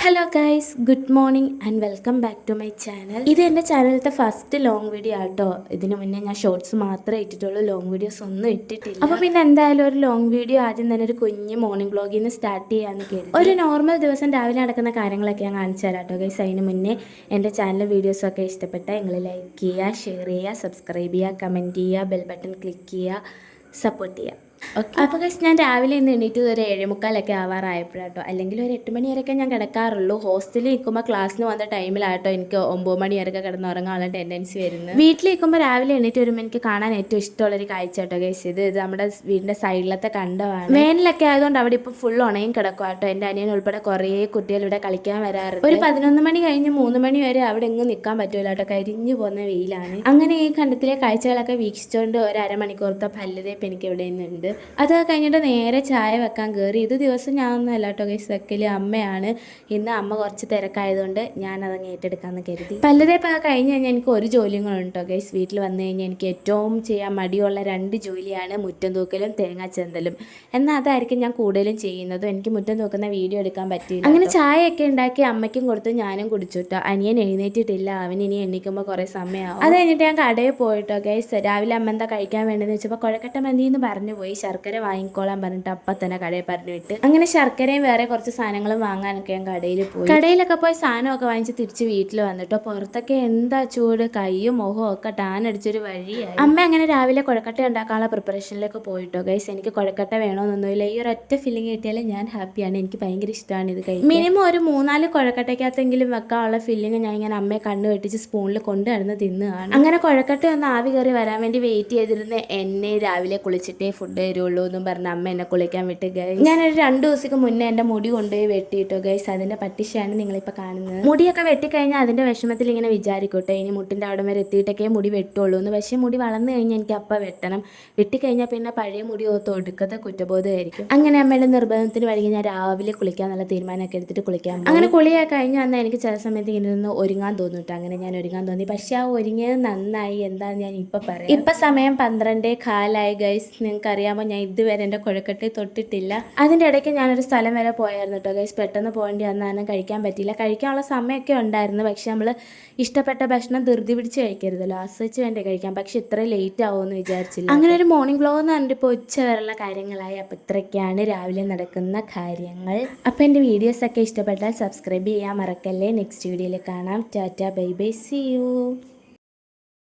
Hello guys, good morning and welcome back to my channel. ഇത് എൻ്റെ ചാനലിലത്തെ first long video ആട്ടോ. ഇതിനു മുന്നേ ഞാൻ ഷോർട്സ് മാത്രമേ ഇട്ടിട്ടുള്ളൂ, ലോങ് വീഡിയോസ് ഒന്നും ഇട്ടിട്ടില്ല. അപ്പോൾ പിന്നെ എന്തായാലും ഒരു ലോങ് വീഡിയോ ആദ്യം തന്നെ ഒരു കുഞ്ഞ് മോർണിംഗ് വ്ളോഗിൽ നിന്ന് സ്റ്റാർട്ട് ചെയ്യാമെന്ന് കരുതി. ഒരു നോർമൽ ദിവസം രാവിലെ നടക്കുന്ന കാര്യങ്ങളൊക്കെ ഞാൻ കാണിച്ചു തരാം കേട്ടോ ഗൈസ്. അതിന് മുന്നേ എൻ്റെ ചാനലിലെ വീഡിയോസൊക്കെ ഇഷ്ടപ്പെട്ടാൽ നിങ്ങൾ ലൈക്ക് ചെയ്യുക, ഷെയർ ചെയ്യുക, സബ്സ്ക്രൈബ് ചെയ്യുക, കമൻറ്റ് ചെയ്യുക, ബെൽ ബട്ടൺ ക്ലിക്ക് ചെയ്യുക, സപ്പോർട്ട് ചെയ്യുക. ഓക്കെ, അപ്പോൾ ഗൈസ് ഞാൻ രാവിലെ ഇന്ന് എണീറ്റ് ഒരു 7:45 ആവാറായപ്പോഴാട്ടോ. അല്ലെങ്കിൽ ഒരു 8 മണി വരെയൊക്കെ ഞാൻ കിടക്കാറുള്ളൂ. ഹോസ്റ്റലിൽ നിൽക്കുമ്പോൾ ക്ലാസ്സിന് വന്ന ടൈമിലാട്ടോ എനിക്ക് 9 മണി വരെയൊക്കെ കിടന്നുറങ്ങാനുള്ള ടെൻഡൻസി വരുന്നത്. വീട്ടിൽ നിൽക്കുമ്പോൾ രാവിലെ എണീറ്റ് വരുമ്പോൾ എനിക്ക് കാണാൻ ഏറ്റവും ഇഷ്ടമുള്ളൊരു കാഴ്ച കേട്ടോ ഗൈസ്. ഇത് നമ്മുടെ വീടിൻ്റെ സൈഡിലത്തെ കണ്ടമാണ്. വേനലൊക്കെ ആയതുകൊണ്ട് അവിടെ ഇപ്പോൾ ഫുൾ ഉണയും കിടക്കും കേട്ടോ. എൻ്റെ അനിയൻ ഉൾപ്പെടെ കുറേ കുട്ടികൾ ഇവിടെ കളിക്കാൻ വരാറുണ്ട്. ഒരു 11 മണി കഴിഞ്ഞ് 3 മണി വരെ അവിടെ എങ്ങും നിൽക്കാൻ പറ്റുമല്ലോ കേട്ടോ, കരിഞ്ഞു പോകുന്ന വെയിലാണ്. അങ്ങനെ ഈ കണ്ടത്തിലെ കാഴ്ചകളൊക്കെ വീക്ഷിച്ചുകൊണ്ട് ഒരു അരമണിക്കൂറത്തെ പല്ലുതേപ്പ് എനിക്ക് ഇവിടെ നിന്നുണ്ട്. അത് കഴിഞ്ഞിട്ട് നേരെ ചായ വെക്കാൻ കയറി. ഇത് ദിവസം ഞാനൊന്നും അല്ല കേട്ടോ ഗൈസ് വെക്കല്, അമ്മയാണ്. ഇന്ന് അമ്മ കുറച്ച് തിരക്കായതുകൊണ്ട് ഞാനതങ്ങ് ഏറ്റെടുക്കാമെന്ന് കരുതി. പല്ലുതേപ്പൊക്കെ കഴിഞ്ഞ് കഴിഞ്ഞാൽ എനിക്ക് ഒരു ജോലിയും കൂടെ കേട്ടോ ഗൈസ്. വീട്ടിൽ വന്നു കഴിഞ്ഞാൽ എനിക്ക് ഏറ്റവും ചെയ്യാൻ മടിയുള്ള 2 ജോലിയാണ് മുറ്റം തൂക്കലും തേങ്ങാ ചെന്തലും. എന്നാൽ അതായിരിക്കും ഞാൻ കൂടുതലും ചെയ്യുന്നതും. എനിക്ക് മുറ്റം തൂക്കുന്ന വീഡിയോ എടുക്കാൻ പറ്റിയില്ല. അങ്ങനെ ചായയൊക്കെ ഉണ്ടാക്കി അമ്മയ്ക്കും കൊടുത്ത് ഞാനും കുടിച്ചു കേട്ടോ. അനിയൻ എഴുന്നേറ്റിട്ടില്ല, അവൻ ഇനി എണ്ണിക്കുമ്പോൾ കുറേ സമയമാവും. അത് കഴിഞ്ഞിട്ട് ഞാൻ കടയിൽ പോയിട്ടോ ഗൈസ്. രാവിലെ അമ്മ എന്താ കഴിക്കാൻ വേണ്ടതെന്ന് വെച്ചപ്പോൾ കുഴക്കട്ട മതി എന്ന് പറഞ്ഞു പോയി. ശർക്കര വാങ്ങിക്കോളാൻ പറഞ്ഞിട്ട് അപ്പം തന്നെ കടയിൽ പറഞ്ഞു വിട്ട്. അങ്ങനെ ശർക്കരയും വേറെ കുറച്ച് സാധനങ്ങളും വാങ്ങാനൊക്കെ ഞാൻ കടയിൽ പോയി. കടയിലൊക്കെ പോയി സാധനമൊക്കെ വാങ്ങിച്ച് തിരിച്ച് വീട്ടിൽ വന്നിട്ടോ. പുറത്തൊക്കെ എന്താ ചൂട്, കയ്യും മുഖവും ഒക്കെ ടാൻ അടിച്ചൊരു വഴിയായി. അമ്മ അങ്ങനെ രാവിലെ കുഴക്കട്ട ഉണ്ടാക്കാനുള്ള പ്രിപ്പറേഷനിലേക്ക് പോയിട്ടോ ഗൈസ്. എനിക്ക് കുഴക്കട്ട വേണമെന്നൊന്നുമില്ല, ഈ ഒരൊറ്റ ഫില്ലിങ് കിട്ടിയാലും ഞാൻ ഹാപ്പിയാണ്. എനിക്ക് ഭയങ്കര ഇഷ്ടമാണ് ഇത് കഴിക്കാൻ. മിനിമം ഒരു 3-4 കുഴക്കട്ടയ്ക്കകത്തെങ്കിലും വെക്കാനുള്ള ഫില്ലിങ് ഞാൻ ഇങ്ങനെ അമ്മയെ കണ്ണു വെട്ടിച്ച് സ്പൂണിൽ കൊണ്ടുവരുന്ന തിന്നുകയാണ്. അങ്ങനെ കുഴക്കട്ട ഒന്ന് ആവി കയറി വരാൻ വേണ്ടി വെയിറ്റ് ചെയ്തിരുന്ന എന്നെ രാവിലെ കുളിച്ചിട്ടേ ഫുഡ് തരുള്ളൂ എന്നും പറഞ്ഞ അമ്മ എന്നെ കുളിക്കാൻ വിട്ട് ഗൈസ്. ഞാനൊരു 2 ദിവസത്തേക്ക് മുന്നേ എൻ്റെ മുടി കൊണ്ടുപോയി വെട്ടിയിട്ടോ ഗൈസ്. അതിൻ്റെ പട്ടിഷയാണ് നിങ്ങളിപ്പോൾ കാണുന്നത്. മുടിയൊക്കെ വെട്ടിക്കഴിഞ്ഞാൽ അതിൻ്റെ വിഷമത്തിൽ ഇങ്ങനെ വിചാരിക്കട്ടെ, ഇനി മുട്ടിൻ്റെ അവിടെ വരെ എത്തിയിട്ടൊക്കെ മുടി വെട്ടുള്ളൂ എന്ന്. പക്ഷേ മുടി വളർന്നു കഴിഞ്ഞാൽ എനിക്ക് അപ്പം വെട്ടണം. വെട്ടിക്കഴിഞ്ഞാൽ പിന്നെ പഴയ മുടി ഒടുക്കത്തെ കുറ്റബോധമായിരിക്കും. അങ്ങനെ അമ്മയുടെ നിർബന്ധത്തിന് വഴി ഞാൻ രാവിലെ കുളിക്കാന്നുള്ള തീരുമാനമൊക്കെ എടുത്തിട്ട് കുളിക്കാൻ പോയി. അങ്ങനെ കുളിയൊക്കെ കഴിഞ്ഞ് വന്നാൽ എനിക്ക് ചില സമയത്ത് ഇങ്ങനെ നിന്ന് ഒരുങ്ങാൻ തോന്നിട്ടോ. അങ്ങനെ ഞാൻ ഒരുങ്ങാൻ തോന്നി. പക്ഷേ ആ ഒരുങ്ങിയത് നന്നായി. എന്താണെന്ന് ഞാൻ ഇപ്പം പറയാം. ഇപ്പം സമയം 12:15 ഗൈസ്. നിങ്ങൾക്കറിയാമോ, ഞാൻ ഇതുവരെ എൻ്റെ കുഴക്കട്ട തൊട്ടിട്ടില്ല. അതിൻ്റെ ഇടയ്ക്ക് ഞാനൊരു സ്ഥലം വരെ പോയായിരുന്നു കേട്ടോ ഗൈസ്. പെട്ടെന്ന് പോകേണ്ടി വന്നാലും കഴിക്കാൻ പറ്റിയില്ല. കഴിക്കാനുള്ള സമയമൊക്കെ ഉണ്ടായിരുന്നു. പക്ഷെ നമ്മൾ ഇഷ്ടപ്പെട്ട ഭക്ഷണം ധൃതി പിടിച്ച് കഴിക്കരുതല്ലോ, ആസ്വദിച്ച് വേണ്ടേ കഴിക്കാം. പക്ഷെ ഇത്ര ലേറ്റ് ആവുമെന്ന് വിചാരിച്ചില്ല. അങ്ങനെ ഒരു മോർണിംഗ് വ്ളോഗ് എന്ന് പറഞ്ഞിട്ട് ഇപ്പോൾ ഉച്ച വരെയുള്ള കാര്യങ്ങളായി. അപ്പോൾ ഇത്രയൊക്കെയാണ് രാവിലെ നടക്കുന്ന കാര്യങ്ങൾ. അപ്പോൾ എൻ്റെ വീഡിയോസൊക്കെ ഇഷ്ടപ്പെട്ടാൽ സബ്സ്ക്രൈബ് ചെയ്യാൻ മറക്കല്ലേ. നെക്സ്റ്റ് വീഡിയോയിൽ കാണാം. Ta-ta, bye bye, see U.